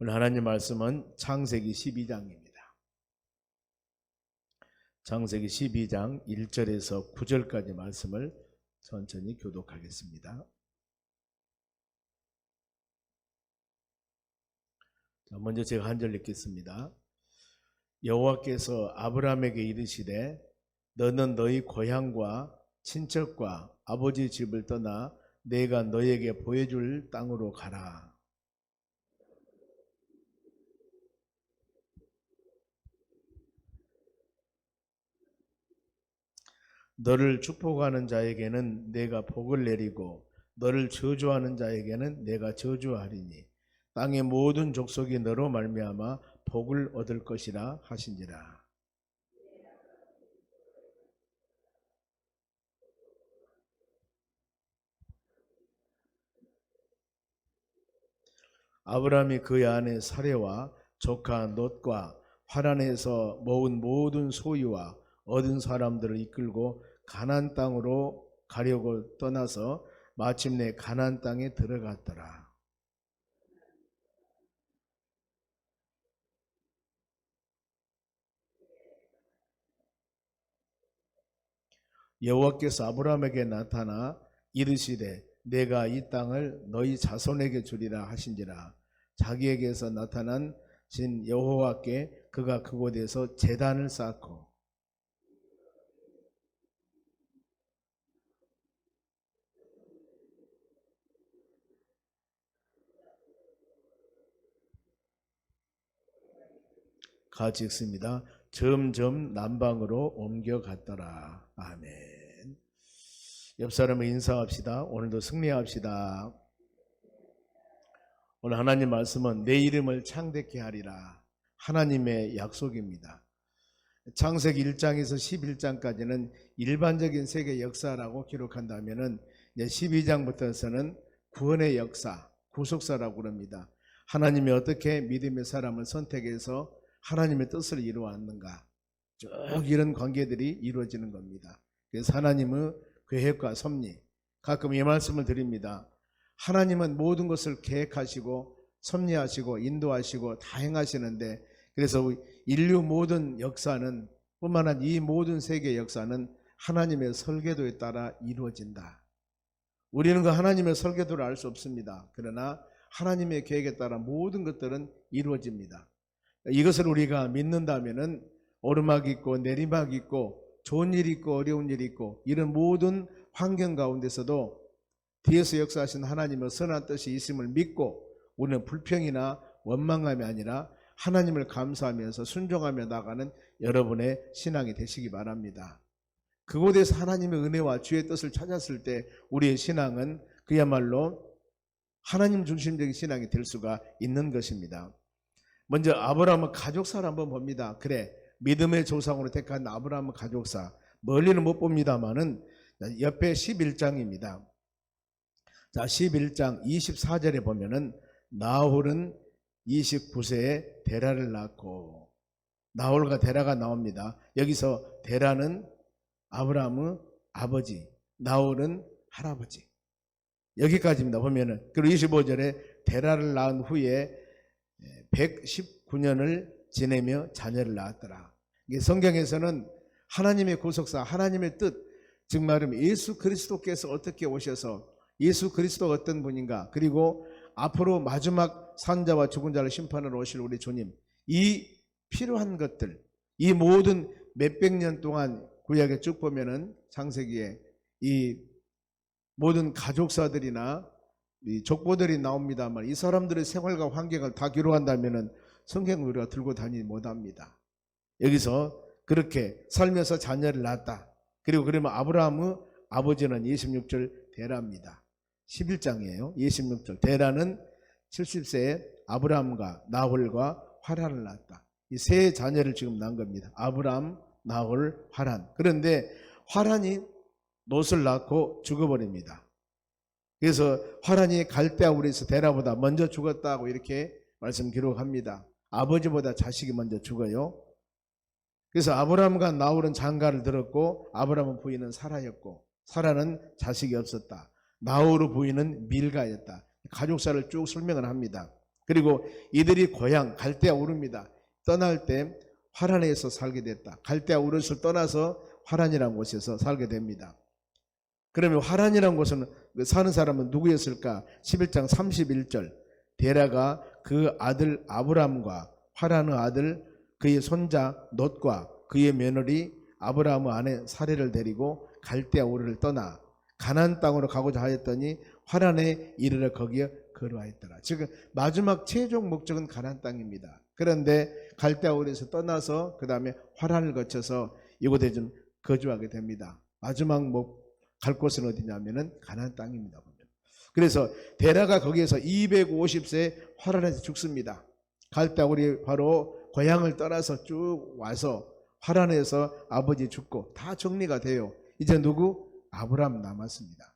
오늘 하나님 말씀은 창세기 12장입니다. 창세기 12장 1절에서 9절까지 말씀을 천천히 교독하겠습니다. 먼저 제가 한 절 읽겠습니다. 여호와께서 아브라함에게 이르시되 너는 너희 고향과 친척과 아버지 집을 떠나 내가 너에게 보여줄 땅으로 가라. 너를 축복하는 자에게는 내가 복을 내리고 너를 저주하는 자에게는 내가 저주하리니 땅의 모든 족속이 너로 말미암아 복을 얻을 것이라 하신지라. 아브라함이 그의 아내 사레와 조카 롯과 하란에서 모은 모든 소유와 얻은 사람들을 이끌고 가나안 땅으로 가려고 떠나서 마침내 가나안 땅에 들어갔더라. 여호와께서 아브라함에게 나타나 이르시되 내가 이 땅을 너희 자손에게 주리라 하신지라. 자기에게서 나타난 신 여호와께 그가 그곳에서 제단을 쌓고 같이 읽습니다. 점점 남방으로 옮겨갔더라. 아멘. 옆 사람을 인사합시다. 오늘도 승리합시다. 오늘 하나님 말씀은 내 이름을 창대케 하리라. 하나님의 약속입니다. 창세기 1장에서 11장까지는 일반적인 세계 역사라고 기록한다면은 12장부터서는 구원의 역사, 구속사라고 그럽니다. 하나님이 어떻게 믿음의 사람을 선택해서 하나님의 뜻을 이루었는가, 쭉 이런 관계들이 이루어지는 겁니다. 그래서 하나님의 계획과 섭리, 가끔 이 말씀을 드립니다. 하나님은 모든 것을 계획하시고 섭리하시고 인도하시고 다 행하시는데, 그래서 인류 모든 역사는 뿐만 아니라 이 모든 세계 역사는 하나님의 설계도에 따라 이루어진다. 우리는 그 하나님의 설계도를 알 수 없습니다. 그러나 하나님의 계획에 따라 모든 것들은 이루어집니다. 이것을 우리가 믿는다면은 오르막 있고 내리막 있고 좋은 일이 있고 어려운 일이 있고 이런 모든 환경 가운데서도 뒤에서 역사하신 하나님의 선한 뜻이 있음을 믿고 우리는 불평이나 원망함이 아니라 하나님을 감사하면서 순종하며 나가는 여러분의 신앙이 되시기 바랍니다. 그곳에서 하나님의 은혜와 주의 뜻을 찾았을 때 우리의 신앙은 그야말로 하나님 중심적인 신앙이 될 수가 있는 것입니다. 먼저 아브라함의 가족사를 한번 봅니다. 그래, 믿음의 조상으로 택한 아브라함의 가족사 멀리는 못 봅니다만은 옆에 11장입니다. 자, 11장 24절에 보면은 나홀은 29세에 데라를 낳고, 나홀과 데라가 나옵니다. 여기서 데라는 아브라함의 아버지, 나홀은 할아버지. 여기까지입니다. 보면은. 그리고 25절에 데라를 낳은 후에 119년을 지내며 자녀를 낳았더라. 성경에서는 하나님의 구속사, 하나님의 뜻, 즉 말하면 예수 그리스도께서 어떻게 오셔서 예수 그리스도가 어떤 분인가, 그리고 앞으로 마지막 산자와 죽은 자를 심판하러 오실 우리 주님, 이 필요한 것들, 이 모든 몇백 년 동안 구약에 쭉 보면은 창세기에 이 모든 가족사들이나 이 족보들이 나옵니다만 이 사람들의 생활과 환경을 다 기록한다면은 성경을 우리가 들고 다니지 못합니다. 여기서 그렇게 살면서 자녀를 낳았다. 그리고 그러면 아브라함의 아버지는 26절 데라입니다. 11장이에요. 26절 데라는 70세에 아브라함과 나홀과 하란을 낳았다. 이 세 자녀를 지금 낳은 겁니다. 아브라함, 나홀, 하란. 그런데 하란이 롯을 낳고 죽어버립니다. 그래서 하란이 갈대아우리에서 데라보다 먼저 죽었다고 이렇게 말씀 기록합니다. 아버지보다 자식이 먼저 죽어요. 그래서 아브라함과 나홀은 장가를 들었고 아브라함의 부인은 사라였고 사라는 자식이 없었다. 나홀의 부인은 밀가였다. 가족사를 쭉 설명을 합니다. 그리고 이들이 고향 갈대아 우르입니다. 떠날 때 화란에서 살게 됐다. 갈대아 우르를 떠나서 화란이라는 곳에서 살게 됩니다. 그러면 화란이라는 곳은 사는 사람은 누구였을까? 11장 31절 데라가 그 아들 아브람과 화란의 아들 그의 손자 롯과 그의 며느리 아브라함의 아내 사레를 데리고 갈대아 우르를 떠나 가나안 땅으로 가고자 하였더니 화란에 이르러 거기에 거류하였더라. 즉 마지막 최종 목적은 가나안 땅입니다. 그런데 갈대아 우르에서 떠나서 그 다음에 화란을 거쳐서 이곳에 좀 거주하게 됩니다. 마지막 갈 곳은 어디냐면은 가나안 땅입니다. 그래서 데라가 거기에서 250세 화란에서 죽습니다. 갈대아 우르 바로 고향을 떠나서 쭉 와서 화란에서 아버지 죽고 다 정리가 돼요. 이제 누구? 아브람 남았습니다.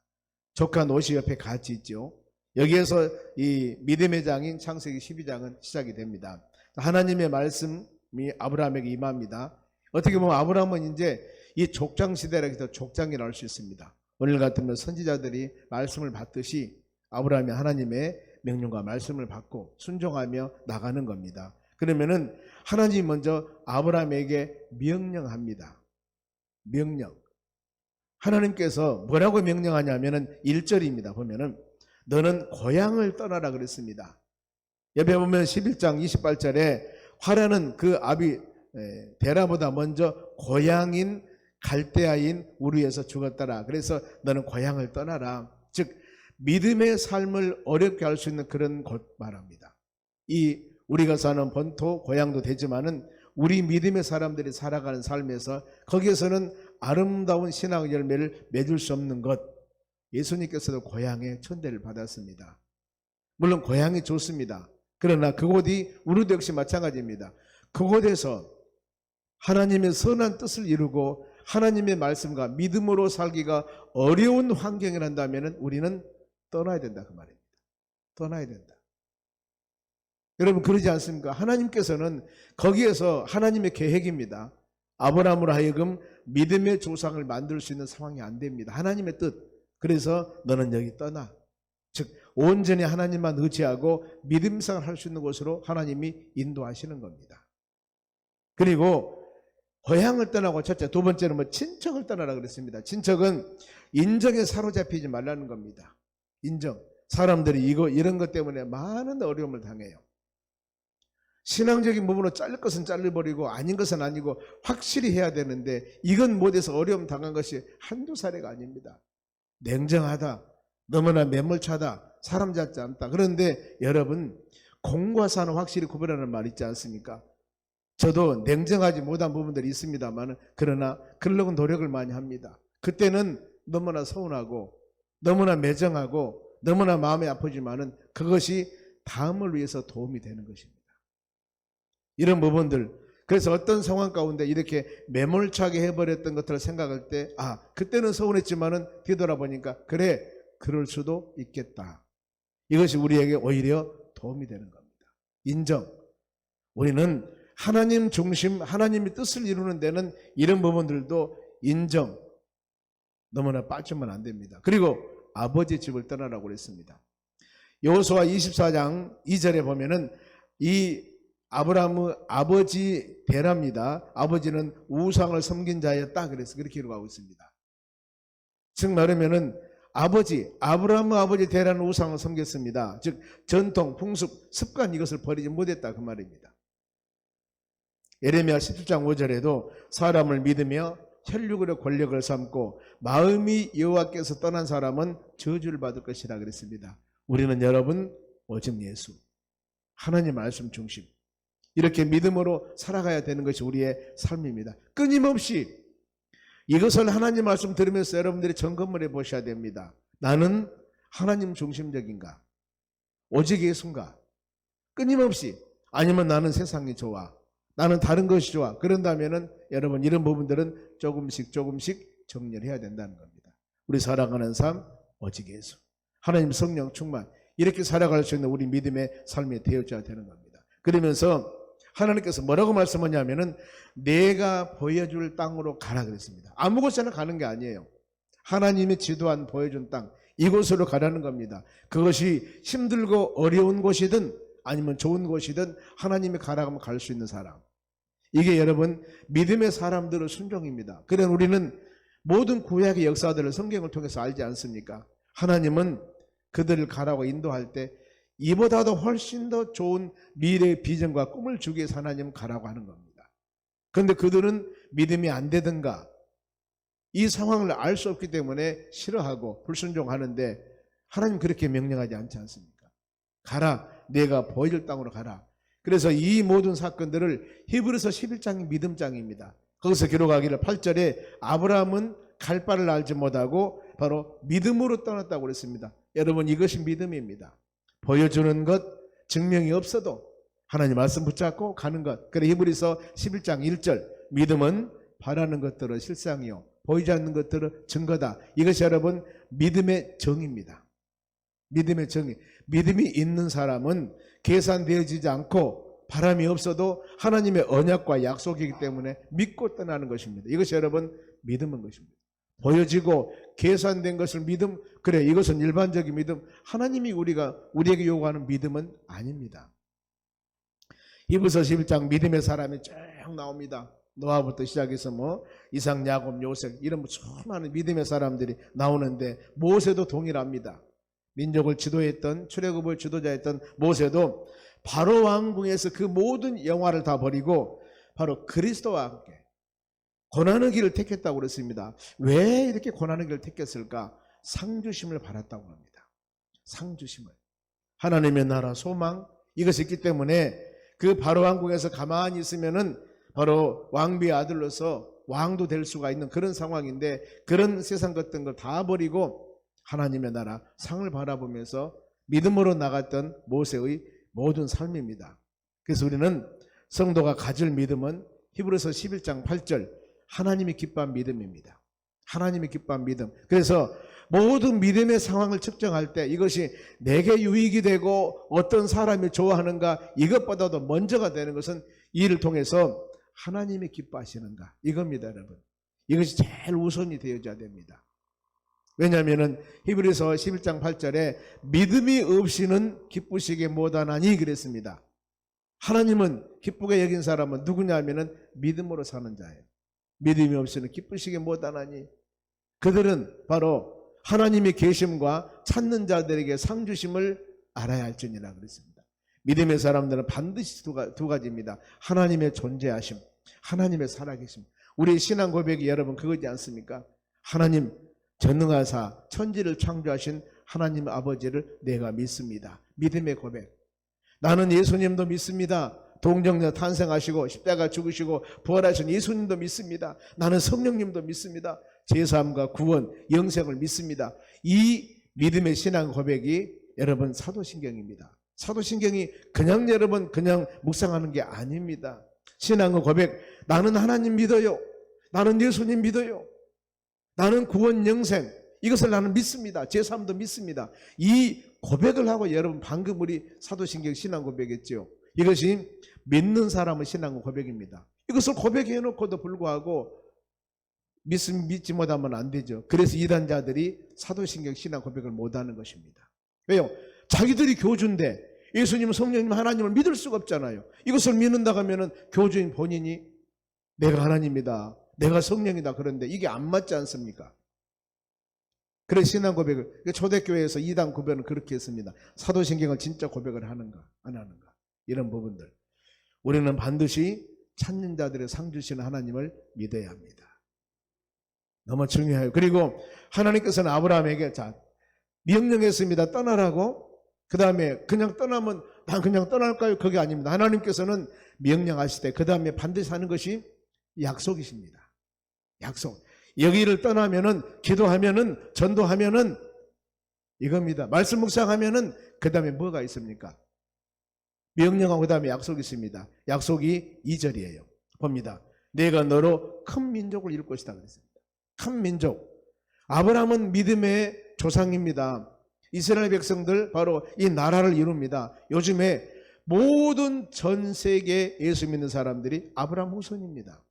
조카 롯이 옆에 같이 있죠. 여기에서 이 믿음의 장인 창세기 12장은 시작이 됩니다. 하나님의 말씀이 아브람에게 임합니다. 어떻게 보면 아브람은 이제 이 족장 시대라 해서 족장이라 할 수 있습니다. 오늘 같으면 선지자들이 말씀을 받듯이 아브람이 하나님의 명령과 말씀을 받고 순종하며 나가는 겁니다. 그러면은 하나님이 먼저 아브람에게 명령합니다. 명령. 하나님께서 뭐라고 명령하냐면은 1절입니다. 보면은 너는 고향을 떠나라 그랬습니다. 옆에 보면 11장 28절에 화란은 그 아비 데라보다 먼저 고향인 갈대아인 우르에서 죽었더라. 그래서 너는 고향을 떠나라. 즉 믿음의 삶을 어렵게 할 수 있는 그런 곳 말합니다. 이 우리가 사는 본토 고향도 되지만은 우리 믿음의 사람들이 살아가는 삶에서 거기에서는 아름다운 신앙의 열매를 맺을 수 없는 것. 예수님께서도 고향의 천대를 받았습니다. 물론 고향이 좋습니다. 그러나 그곳이 우리도 역시 마찬가지입니다. 그곳에서 하나님의 선한 뜻을 이루고 하나님의 말씀과 믿음으로 살기가 어려운 환경이란다면 우리는 떠나야 된다 그 말입니다. 떠나야 된다. 여러분 그러지 않습니까? 하나님께서는 거기에서 하나님의 계획입니다. 아브라함으로 하여금 믿음의 조상을 만들 수 있는 상황이 안 됩니다. 하나님의 뜻. 그래서 너는 여기 떠나. 즉 온전히 하나님만 의지하고 믿음생활을 할 수 있는 곳으로 하나님이 인도하시는 겁니다. 그리고 고향을 떠나고 첫째, 두 번째는 뭐 친척을 떠나라 그랬습니다. 친척은 인정에 사로잡히지 말라는 겁니다. 인정. 사람들이 이런 것 때문에 많은 어려움을 당해요. 신앙적인 부분으로 자를 것은 잘라버리고 아닌 것은 아니고 확실히 해야 되는데 이건 못해서 어려움 당한 것이 한두 사례가 아닙니다. 냉정하다, 너무나 매몰차다, 사람 잡지 않다. 그런데 여러분 공과 사는 확실히 구별하는 말 있지 않습니까? 저도 냉정하지 못한 부분들이 있습니다만 그러나 그러려고 노력을 많이 합니다. 그때는 너무나 서운하고 너무나 매정하고 너무나 마음이 아프지만은 그것이 다음을 위해서 도움이 되는 것입니다. 이런 부분들. 그래서 어떤 상황 가운데 이렇게 매몰차게 해버렸던 것들을 생각할 때 그때는 서운했지만은 뒤돌아보니까 그래 그럴 수도 있겠다. 이것이 우리에게 오히려 도움이 되는 겁니다. 인정. 우리는 하나님 중심 하나님의 뜻을 이루는 데는 이런 부분들도 인정. 너무나 빠지면 안 됩니다. 그리고 아버지 집을 떠나라고 그랬습니다. 여호수아 24장 2절에 보면은 이 아브라함의 아버지 데라입니다. 아버지는 우상을 섬긴 자였다. 그래서 그렇게 기록하고 있습니다. 즉 말하면은 아브라함의 아버지 데라는 우상을 섬겼습니다. 즉 전통, 풍습, 습관 이것을 버리지 못했다 그 말입니다. 예레미야 17장 5절에도 사람을 믿으며 혈육으로 권력을 삼고 마음이 여호와께서 떠난 사람은 저주를 받을 것이라 그랬습니다. 우리는 여러분 오직 예수 하나님 말씀 중심 이렇게 믿음으로 살아가야 되는 것이 우리의 삶입니다. 끊임없이 이것을 하나님 말씀 들으면서 여러분들이 점검을 해보셔야 됩니다. 나는 하나님 중심적인가? 오직 예수인가? 끊임없이. 아니면 나는 세상이 좋아. 나는 다른 것이 좋아. 그런다면은 여러분 이런 부분들은 조금씩 정리해야 된다는 겁니다. 우리 살아가는 삶 오직 예수. 하나님 성령 충만. 이렇게 살아갈 수 있는 우리 믿음의 삶이 되어져야 되는 겁니다. 그러면서 하나님께서 뭐라고 말씀하냐면은 내가 보여줄 땅으로 가라 그랬습니다. 아무 곳에나 가는 게 아니에요. 하나님이 지도한 보여준 땅 이곳으로 가라는 겁니다. 그것이 힘들고 어려운 곳이든 아니면 좋은 곳이든 하나님이 가라고 하면 갈 수 있는 사람. 이게 여러분 믿음의 사람들의 순종입니다. 그래서 우리는 모든 구약의 역사들을 성경을 통해서 알지 않습니까? 하나님은 그들을 가라고 인도할 때 이보다도 훨씬 더 좋은 미래의 비전과 꿈을 주기 위해서 하나님은 가라고 하는 겁니다. 그런데 그들은 믿음이 안 되든가 이 상황을 알 수 없기 때문에 싫어하고 불순종하는데 하나님 그렇게 명령하지 않지 않습니까? 가라, 내가 보여줄 땅으로 가라. 그래서 이 모든 사건들을 히브리서 11장이 믿음장입니다. 거기서 기록하기를 8절에 아브라함은 갈 바를 알지 못하고 바로 믿음으로 떠났다고 그랬습니다. 여러분 이것이 믿음입니다. 보여주는 것, 증명이 없어도 하나님 말씀 붙잡고 가는 것. 그래 히브리서 11장 1절 믿음은 바라는 것들은 실상이요 보이지 않는 것들은 증거다. 이것이 여러분 믿음의 정의입니다. 믿음의 정의. 믿음이 있는 사람은 계산되어지지 않고 바람이 없어도 하나님의 언약과 약속이기 때문에 믿고 떠나는 것입니다. 이것이 여러분 믿음인 것입니다. 보여지고 계산된 것을 믿음, 그래 이것은 일반적인 믿음. 하나님이 우리에게 요구하는 믿음은 아닙니다. 히브리서 11장 믿음의 사람이 쭉 나옵니다. 노아부터 시작해서 이삭, 야곱, 요셉 이런 수많은 믿음의 사람들이 나오는데 모세도 동일합니다. 민족을 지도했던 출애굽을 지도자였던 모세도 바로 왕궁에서 그 모든 영화를 다 버리고 바로 그리스도와 함께 고난의 길을 택했다고 그랬습니다. 왜 이렇게 고난의 길을 택했을까? 상주심을 바랐다고 합니다. 상주심을. 하나님의 나라 소망 이것이 있기 때문에 그 바로 왕궁에서 가만히 있으면은 바로 왕비의 아들로서 왕도 될 수가 있는 그런 상황인데 그런 세상 같은 걸 다 버리고 하나님의 나라 상을 바라보면서 믿음으로 나갔던 모세의 모든 삶입니다. 그래서 우리는 성도가 가질 믿음은 히브리서 11장 8절 하나님이 기뻐한 믿음입니다. 하나님이 기뻐한 믿음. 그래서 모든 믿음의 상황을 측정할 때 이것이 내게 유익이 되고 어떤 사람이 좋아하는가 이것보다도 먼저가 되는 것은 이를 통해서 하나님이 기뻐하시는가 이겁니다. 여러분 이것이 제일 우선이 되어져야 됩니다. 왜냐하면 히브리서 11장 8절에 믿음이 없이는 기쁘시게 못하나니 그랬습니다. 하나님은 기쁘게 여긴 사람은 누구냐 하면 믿음으로 사는 자예요. 믿음이 없이는 기쁘시게 못하나니 그들은 바로 하나님의 계심과 찾는 자들에게 상 주심을 알아야 할지니라 그랬습니다. 믿음의 사람들은 반드시 두 가지입니다. 하나님의 존재하심, 하나님의 살아계심. 우리의 신앙 고백이 여러분 그거지 않습니까? 하나님 전능하사 천지를 창조하신 하나님 아버지를 내가 믿습니다. 믿음의 고백. 나는 예수님도 믿습니다. 동정녀 탄생하시고 십자가 죽으시고 부활하신 예수님도 믿습니다. 나는 성령님도 믿습니다. 제사함과 구원, 영생을 믿습니다. 이 믿음의 신앙 고백이 여러분 사도신경입니다. 사도신경이 그냥 여러분 그냥 묵상하는 게 아닙니다. 신앙의 고백, 나는 하나님 믿어요. 나는 예수님 믿어요. 나는 구원, 영생 이것을 나는 믿습니다. 제사함도 믿습니다. 이 고백을 하고 여러분 방금 우리 사도신경 신앙 고백했죠. 이것이 믿는 사람의 신앙 고백입니다. 이것을 고백해 놓고도 불구하고 믿지 못하면 안 되죠. 그래서 이단자들이 사도신경 신앙 고백을 못하는 것입니다. 왜요? 자기들이 교주인데 예수님, 성령님, 하나님을 믿을 수가 없잖아요. 이것을 믿는다고 하면 교주인 본인이 내가 하나님이다, 내가 성령이다 그런데 이게 안 맞지 않습니까? 그래서 신앙 고백을 초대교회에서 이단 구별은 그렇게 했습니다. 사도신경을 진짜 고백을 하는가 안 하는가 이런 부분들 우리는 반드시 찾는 자들의 상 주시는 하나님을 믿어야 합니다. 너무 중요해요. 그리고 하나님께서는 아브라함에게 명령했습니다. 떠나라고. 그 다음에 그냥 떠나면 난 그냥 떠날까요? 그게 아닙니다. 하나님께서는 명령하실 때 그 다음에 반드시 하는 것이 약속이십니다. 약속. 여기를 떠나면은 기도하면은 전도하면은 이겁니다. 말씀 묵상하면은 그 다음에 뭐가 있습니까? 명령하고 그 다음에 약속이 있습니다. 약속이 2절이에요. 봅니다. 내가 너로 큰 민족을 이룰 것이다 그랬습니다. 큰 민족. 아브라함은 믿음의 조상입니다. 이스라엘 백성들 바로 이 나라를 이룹니다. 요즘에 모든 전 세계 예수 믿는 사람들이 아브라함 후손입니다.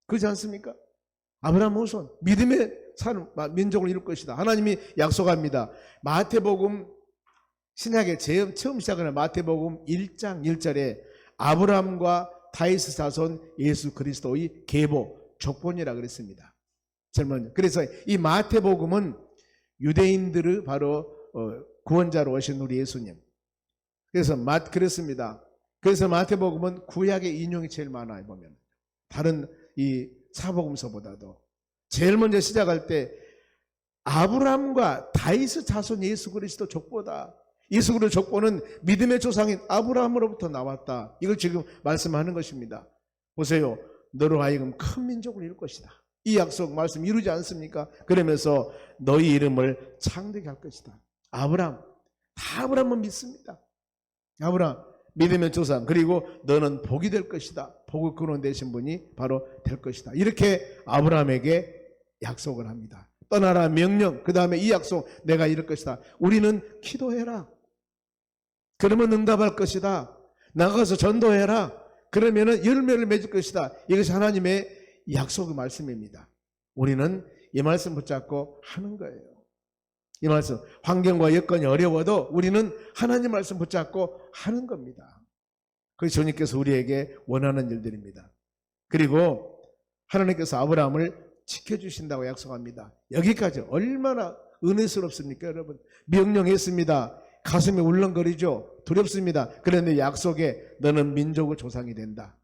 그렇지 않습니까? 아브라함 후손. 믿음의 민족을 이룰 것이다. 하나님이 약속합니다. 마태복음 신약의 처음 시작하는 마태복음 1장 1절에 아브라함과 다윗의 자손 예수 그리스도의 계보, 족본이라 그랬습니다. 그래서 이 마태복음은 유대인들의 바로 구원자로 오신 우리 예수님. 그래서 그렇습니다. 그래서 마태복음은 구약의 인용이 제일 많아요. 보면 다른 이 사복음서보다도 제일 먼저 시작할 때 아브라함과 다윗의 자손 예수 그리스도 족보다. 예수 그리스도 족보는 믿음의 조상인 아브라함으로부터 나왔다. 이걸 지금 말씀하는 것입니다. 보세요. 너로 하여금 큰 민족을 이룰 것이다. 이 약속 말씀 이루지 않습니까? 그러면서 너희 이름을 창대케 할 것이다. 아브라함, 다 아브라함은 믿습니다. 아브라함, 믿음의 조상. 그리고 너는 복이 될 것이다. 복의 근원 되신 분이 바로 될 것이다. 이렇게 아브라함에게 약속을 합니다. 떠나라 명령. 그 다음에 이 약속 내가 이룰 것이다. 우리는 기도해라. 그러면 응답할 것이다. 나가서 전도해라. 그러면 열매를 맺을 것이다. 이것이 하나님의 약속의 말씀입니다. 우리는 이 말씀 붙잡고 하는 거예요. 이 말씀, 환경과 여건이 어려워도 우리는 하나님 말씀 붙잡고 하는 겁니다. 그래서 주님께서 우리에게 원하는 일들입니다. 그리고 하나님께서 아브라함을 지켜주신다고 약속합니다. 여기까지 얼마나 은혜스럽습니까, 여러분? 명령했습니다. 가슴이 울렁거리죠. 두렵습니다. 그런데 약속에 너는 민족의 조상이 된다.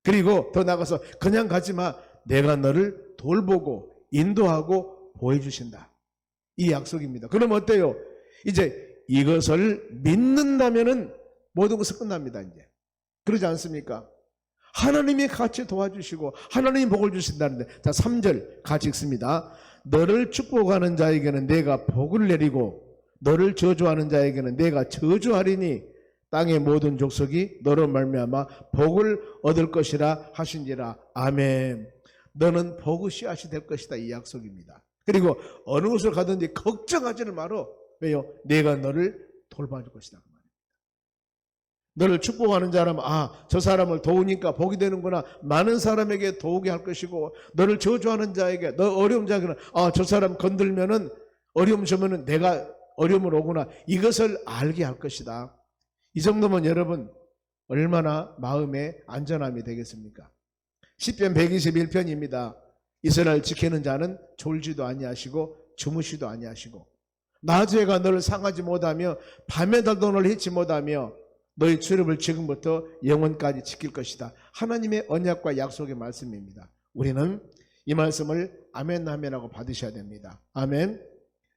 그리고 더 나가서 그냥 가지 마. 내가 너를 돌보고 인도하고 보여주신다. 이 약속입니다. 그럼 어때요? 이제 이것을 믿는다면은 모든 것은 끝납니다. 이제 그러지 않습니까? 하나님이 같이 도와주시고 하나님이 복을 주신다는데, 자 3절 같이 읽습니다. 너를 축복하는 자에게는 내가 복을 내리고 너를 저주하는 자에게는 내가 저주하리니 땅의 모든 족속이 너로 말미암아 복을 얻을 것이라 하신지라. 아멘. 너는 복의 씨앗이 될 것이다. 이 약속입니다. 그리고 어느 곳을 가든지 걱정하지는 말어. 왜요? 내가 너를 돌봐줄 것이다. 너를 축복하는 자라면 저 사람을 도우니까 복이 되는구나. 많은 사람에게 도우게 할 것이고, 너를 저주하는 자에게, 너 어려운 자에게는 저 사람 건들면은 어려움 주면은 내가 어려움을 오구나. 이것을 알게 할 것이다. 이 정도면 여러분 얼마나 마음의 안전함이 되겠습니까? 시편 121편입니다. 이스라엘 지키는 자는 졸지도 아니하시고 주무시도 아니하시고, 낮에가 너를 상하지 못하며 밤에 달도 너를 해치 못하며 너희 출입을 지금부터 영원까지 지킬 것이다. 하나님의 언약과 약속의 말씀입니다. 우리는 이 말씀을 아멘 아멘하고 받으셔야 됩니다. 아멘.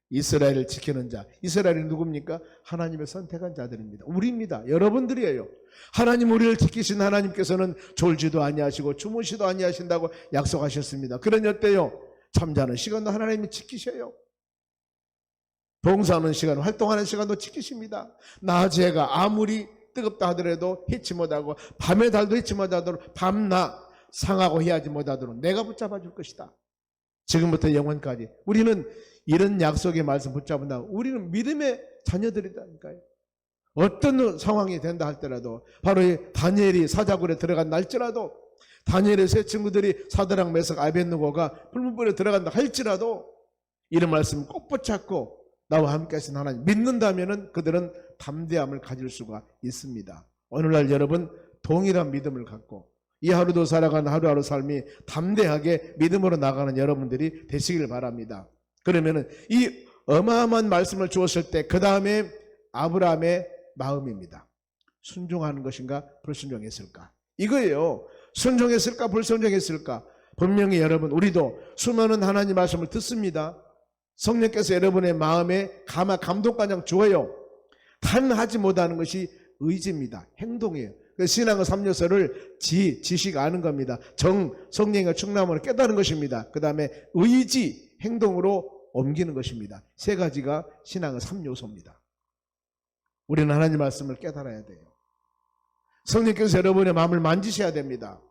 이스라엘을 지키는 자. 이스라엘이 누굽니까? 하나님의 선택한 자들입니다. 우리입니다. 여러분들이에요. 하나님 우리를 지키신 하나님께서는 졸지도 아니하시고 주무시도 아니하신다고 약속하셨습니다. 그러니 어때요? 잠자는 시간도 하나님이 지키셔요. 봉사하는 시간, 활동하는 시간도 지키십니다. 낮에가 아무리 뜨겁다 하더라도 해치 못하고 밤의 달도 해치 못하도록 밤낮 상하고 해하지 못하도록 내가 붙잡아 줄 것이다. 지금부터 영원까지. 우리는 이런 약속의 말씀 붙잡은다. 우리는 믿음의 자녀들이다니까요. 어떤 상황이 된다 할때라도, 바로 이 다니엘이 사자굴에 들어간 날짜라도, 다니엘의 세 친구들이 사드락 메삭 아벳느고가 불문불에 들어간다 할지라도 이런 말씀 꼭 붙잡고 나와 함께 하신 하나님 믿는다면은 그들은 담대함을 가질 수가 있습니다. 오늘날 여러분 동일한 믿음을 갖고 이 하루도 살아가는 하루하루 삶이 담대하게 믿음으로 나가는 여러분들이 되시길 바랍니다. 그러면은 이 어마어마한 말씀을 주었을 때 그 다음에 아브라함의 마음입니다. 순종하는 것인가 불순종했을까? 이거예요. 순종했을까 불순종했을까? 분명히 여러분 우리도 수많은 하나님 말씀을 듣습니다. 성령께서 여러분의 마음에 감동가장 주어요. 단 하지 못하는 것이 의지입니다. 행동이에요. 신앙의 3요소를 지식 아는 겁니다. 성령의 충만함으로 깨달은 것입니다. 그 다음에 의지, 행동으로 옮기는 것입니다. 세 가지가 신앙의 3요소입니다. 우리는 하나님 말씀을 깨달아야 돼요. 성령께서 여러분의 마음을 만지셔야 됩니다.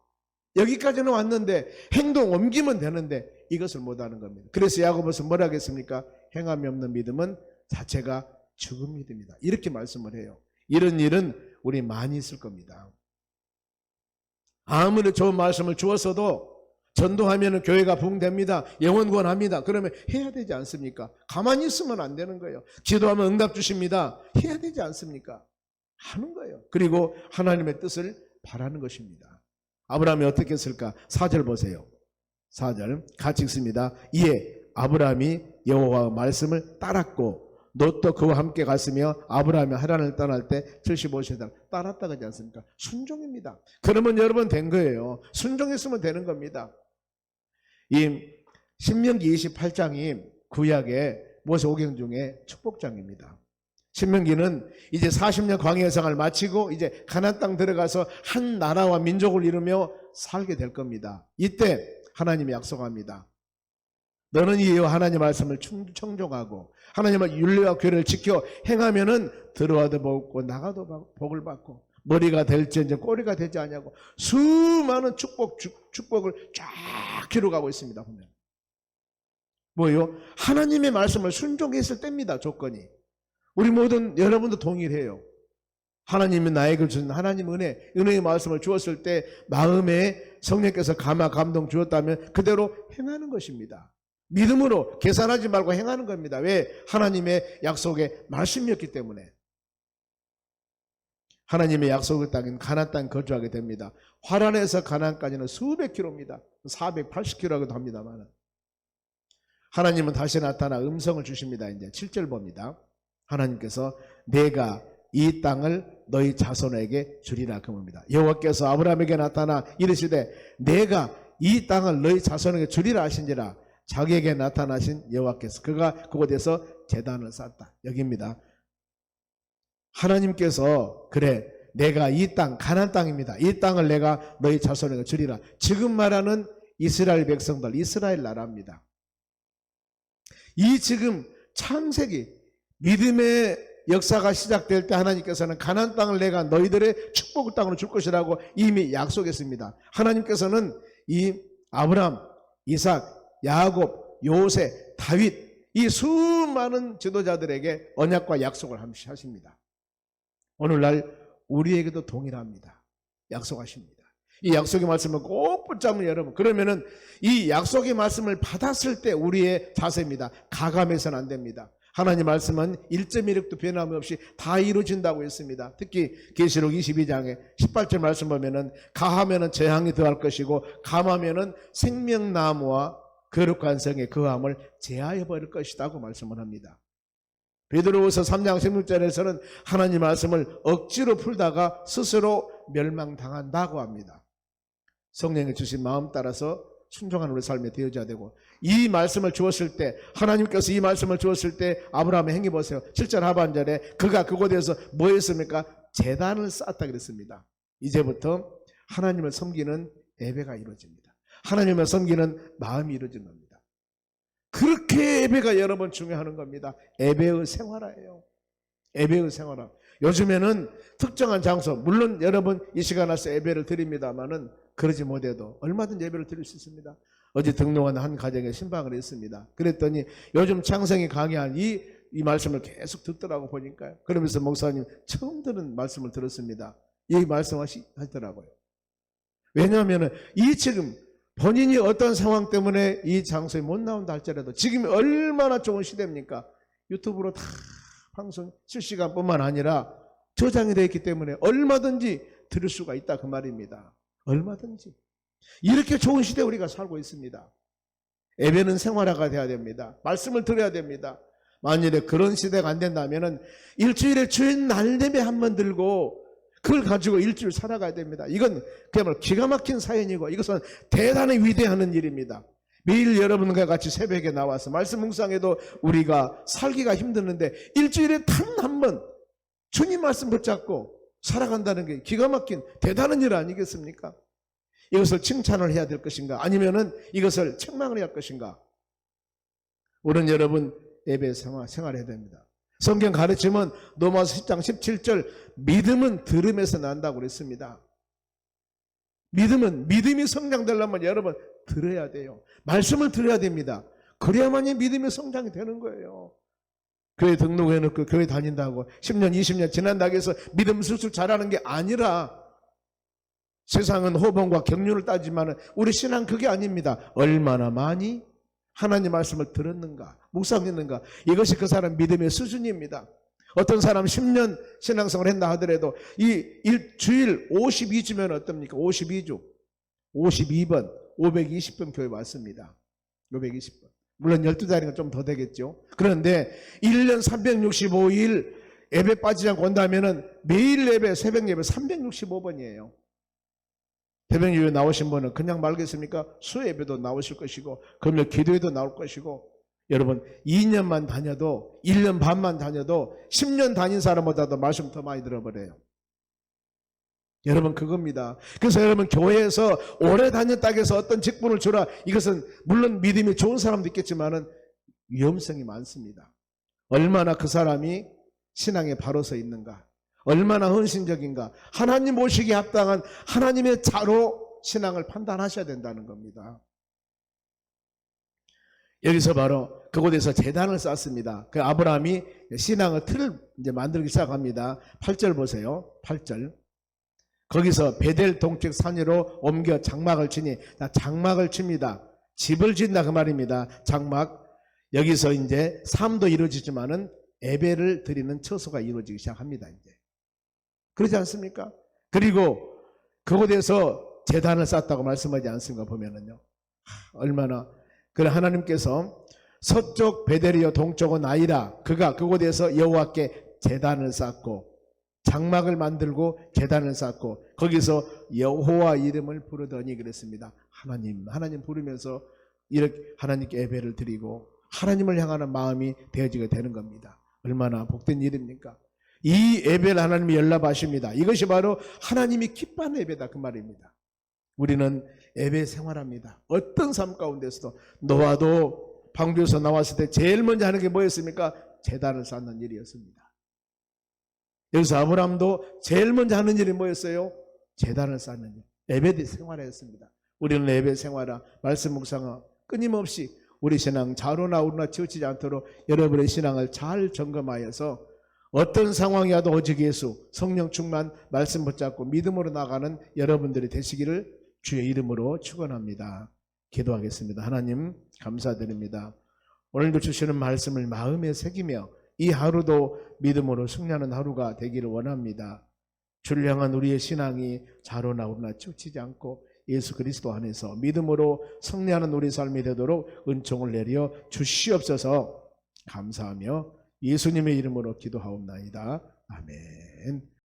여기까지는 왔는데 행동 옮기면 되는데 이것을 못하는 겁니다. 그래서 야고보서 뭐라 하겠습니까? 행함이 없는 믿음은 자체가 죽은 믿음이다. 이렇게 말씀을 해요. 이런 일은 우리 많이 있을 겁니다. 아무리 좋은 말씀을 주었어도 전도하면 교회가 부흥됩니다. 영혼 구원합니다. 그러면 해야 되지 않습니까? 가만히 있으면 안 되는 거예요. 기도하면 응답 주십니다. 해야 되지 않습니까? 하는 거예요. 그리고 하나님의 뜻을 바라는 것입니다. 아브라함이 어떻게 했을까? 4절 보세요. 4절 같이 읽습니다. 이에 아브라함이 여호와의 말씀을 따랐고 롯도 그와 함께 갔으며 아브라함이 하란을 떠날 때 75세다 따랐다 그러지 않습니까? 순종입니다. 그러면 여러분 된 거예요. 순종했으면 되는 겁니다. 이 신명기 28장이 구약의 모세오경 중에 축복장입니다. 신명기는 이제 40년 광야 생활을 마치고 이제 가나안 땅 들어가서 한 나라와 민족을 이루며 살게 될 겁니다. 이때 하나님이 약속합니다. 너는 이 하나님 말씀을 청종하고 하나님의 윤리와 규례를 지켜 행하면은 들어와도 복고 나가도 복을 받고 머리가 될지언정 꼬리가 되지 않냐고 수많은 축복을 쫙 기록하고 있습니다. 보면 뭐요? 하나님의 말씀을 순종했을 때입니다. 조건이. 우리 모든 여러분도 동일해요. 하나님이 나에게 주신 하나님 은혜의 말씀을 주었을 때 마음에 성령께서 감동 주었다면 그대로 행하는 것입니다. 믿음으로 계산하지 말고 행하는 겁니다. 왜? 하나님의 약속의 말씀이었기 때문에. 하나님의 약속의 땅인 가나안 땅에 거주하게 됩니다. 화란에서 가나안까지는 수백 킬로입니다. 480킬로라고도 합니다만 하나님은 다시 나타나 음성을 주십니다. 이제 7절 봅니다. 하나님께서 내가 이 땅을 너희 자손에게 주리라 그럽니다. 여호와께서 아브라함에게 나타나 이르시되 내가 이 땅을 너희 자손에게 주리라 하신지라. 자기에게 나타나신 여호와께서 그가 그곳에서 제단을 쌓았다. 여기입니다. 하나님께서 그래 내가 이 땅 가나안 땅입니다. 이 땅을 내가 너희 자손에게 주리라. 지금 말하는 이스라엘 백성들 이스라엘 나라입니다. 이 지금 창세기 믿음의 역사가 시작될 때 하나님께서는 가나안 땅을 내가 너희들의 축복의 땅으로 줄 것이라고 이미 약속했습니다. 하나님께서는 이 아브라함, 이삭, 야곱, 요셉, 다윗 이 수많은 지도자들에게 언약과 약속을 하십니다. 오늘날 우리에게도 동일합니다. 약속하십니다. 이 약속의 말씀을 꼭 붙잡으면 여러분 그러면은 이 약속의 말씀을 받았을 때 우리의 자세입니다. 가감해서는 안 됩니다. 하나님 말씀은 1.1획도 변함이 없이 다 이루어진다고 했습니다. 특히 계시록 22장에 18절 말씀 보면은 가하면은 재앙이 더할 것이고 감하면은 생명나무와 거룩한 성의 거함을 제하여 버릴 것이라고 말씀을 합니다. 베드로후서 3장 16절에서는 하나님 말씀을 억지로 풀다가 스스로 멸망당한다고 합니다. 성령이 주신 마음 따라서 순종하는 우리 삶에 되어져야 되고 이 말씀을 주었을 때 하나님께서 이 말씀을 주었을 때 아브라함의 행위 보세요. 7절 하반절에 그가 그곳에서 뭐 했습니까? 제단을 쌓았다 그랬습니다. 이제부터 하나님을 섬기는 예배가 이루어집니다. 하나님을 섬기는 마음이 이루어진 겁니다. 그렇게 예배가 여러분 중요한 겁니다. 예배의 생활화예요. 예배의 생활화. 요즘에는 특정한 장소 물론 여러분 이 시간 와서 예배를 드립니다마는 그러지 못해도 얼마든 예배를 드릴 수 있습니다. 어제 등록한 한 가정에 신방을 했습니다. 그랬더니 요즘 창성이 강의한 이 말씀을 계속 듣더라고 보니까요. 그러면서 목사님 처음 들은 말씀을 들었습니다. 이 말씀 하시더라고요. 왜냐하면 이 지금 본인이 어떤 상황 때문에 이 장소에 못 나온다 할지라도 지금이 얼마나 좋은 시대입니까? 유튜브로 다 방송 실시간뿐만 아니라 저장이 되어 있기 때문에 얼마든지 들을 수가 있다 그 말입니다. 얼마든지. 이렇게 좋은 시대에 우리가 살고 있습니다. 예배는 생활화가 돼야 됩니다. 말씀을 들어야 됩니다. 만일에 그런 시대가 안 된다면 일주일에 주일 날 예배 한 번 들고 그걸 가지고 일주일 살아가야 됩니다. 이건 그야말로 기가 막힌 사연이고 이것은 대단히 위대한 일입니다. 매일 여러분과 같이 새벽에 나와서 말씀 묵상해도 우리가 살기가 힘드는데 일주일에 단 한 번 주님 말씀 붙잡고 살아간다는 게 기가 막힌 대단한 일 아니겠습니까? 이것을 칭찬을 해야 될 것인가 아니면은 이것을 책망을 해야 할 것인가? 우리는 여러분 예배 생활해야 됩니다. 성경 가르침은 로마서 10장 17절 믿음은 들음에서 난다고 그랬습니다. 믿음이 성장되려면 여러분 들어야 돼요. 말씀을 들어야 됩니다. 그래야만이 믿음의 성장이 되는 거예요. 교회 등록해놓고 교회 다닌다고 10년 20년 지난다고 해서 믿음 술술 잘하는 게 아니라 세상은 호봉과 경륜을 따지만 우리 신앙 그게 아닙니다. 얼마나 많이 하나님 말씀을 들었는가, 묵상했는가. 이것이 그 사람 믿음의 수준입니다. 어떤 사람 10년 신앙생활을 했다 하더라도 주일 52주면 어떻습니까? 52주, 52번, 520번 교회 왔습니다. 520번. 물론 12자리가 좀 더 되겠죠. 그런데 1년 365일 예배 빠지지 않고 온다면 매일 예배, 새벽 예배 365번이에요. 새벽 예배 나오신 분은 그냥 말겠습니까? 수예배도 나오실 것이고 금요 기도회도 나올 것이고, 여러분 2년만 다녀도 1년 반만 다녀도 10년 다닌 사람보다도 말씀 더 많이 들어버려요. 여러분 그겁니다. 그래서 여러분 교회에서 오래 다녔다고 해서 어떤 직분을 주라, 이것은 물론 믿음이 좋은 사람도 있겠지만은 위험성이 많습니다. 얼마나 그 사람이 신앙에 바로 서 있는가, 얼마나 헌신적인가, 하나님 모시기에 합당한 하나님의 자로 신앙을 판단하셔야 된다는 겁니다. 여기서 바로 그곳에서 제단을 쌓습니다. 그 아브라함이 신앙의 틀을 이제 만들기 시작합니다. 8절 보세요. 8절. 거기서 베델 동쪽 산위로 옮겨 장막을 치니, 장막을 칩니다. 집을 짓는다 그 말입니다. 장막. 여기서 이제 삶도 이루어지지만은 예배를 드리는 처소가 이루어지기 시작합니다. 이제 그러지 않습니까? 그리고 그곳에서 제단을 쌓았다고 말씀하지 않습니까? 보면은요, 얼마나 그래. 하나님께서 서쪽 베델이요 동쪽은 아이라, 그가 그곳에서 여호와께 제단을 쌓고 장막을 만들고 제단을 쌓고 거기서 여호와 이름을 부르더니 그랬습니다. 하나님 부르면서 이렇게 하나님께 예배를 드리고 하나님을 향하는 마음이 되어지게 되는 겁니다. 얼마나 복된 일입니까? 이 예배를 하나님이 연락하십니다. 이것이 바로 하나님이 기뻐하는 예배다 그 말입니다. 우리는 예배 생활합니다. 어떤 삶 가운데서도. 노아도 방주에서 나왔을 때 제일 먼저 하는 게 뭐였습니까? 제단을 쌓는 일이었습니다. 여기서 아브라함도 제일 먼저 하는 일이 뭐였어요? 제단을 쌓는 일, 예배 생활이었습니다. 우리는 예배 생활화, 말씀 묵상화 끊임없이 우리 신앙 자로나 우르나 치우치지 않도록 여러분의 신앙을 잘 점검하여서 어떤 상황이라도 오직 예수, 성령 충만, 말씀 붙잡고 믿음으로 나가는 여러분들이 되시기를 주의 이름으로 축원합니다. 기도하겠습니다. 하나님 감사드립니다. 오늘도 주시는 말씀을 마음에 새기며 이 하루도 믿음으로 승리하는 하루가 되기를 원합니다. 주를 향한 우리의 신앙이 자로나 우르나 치우치지 않고 예수 그리스도 안에서 믿음으로 승리하는 우리 삶이 되도록 은총을 내려 주시옵소서. 감사하며 예수님의 이름으로 기도하옵나이다. 아멘.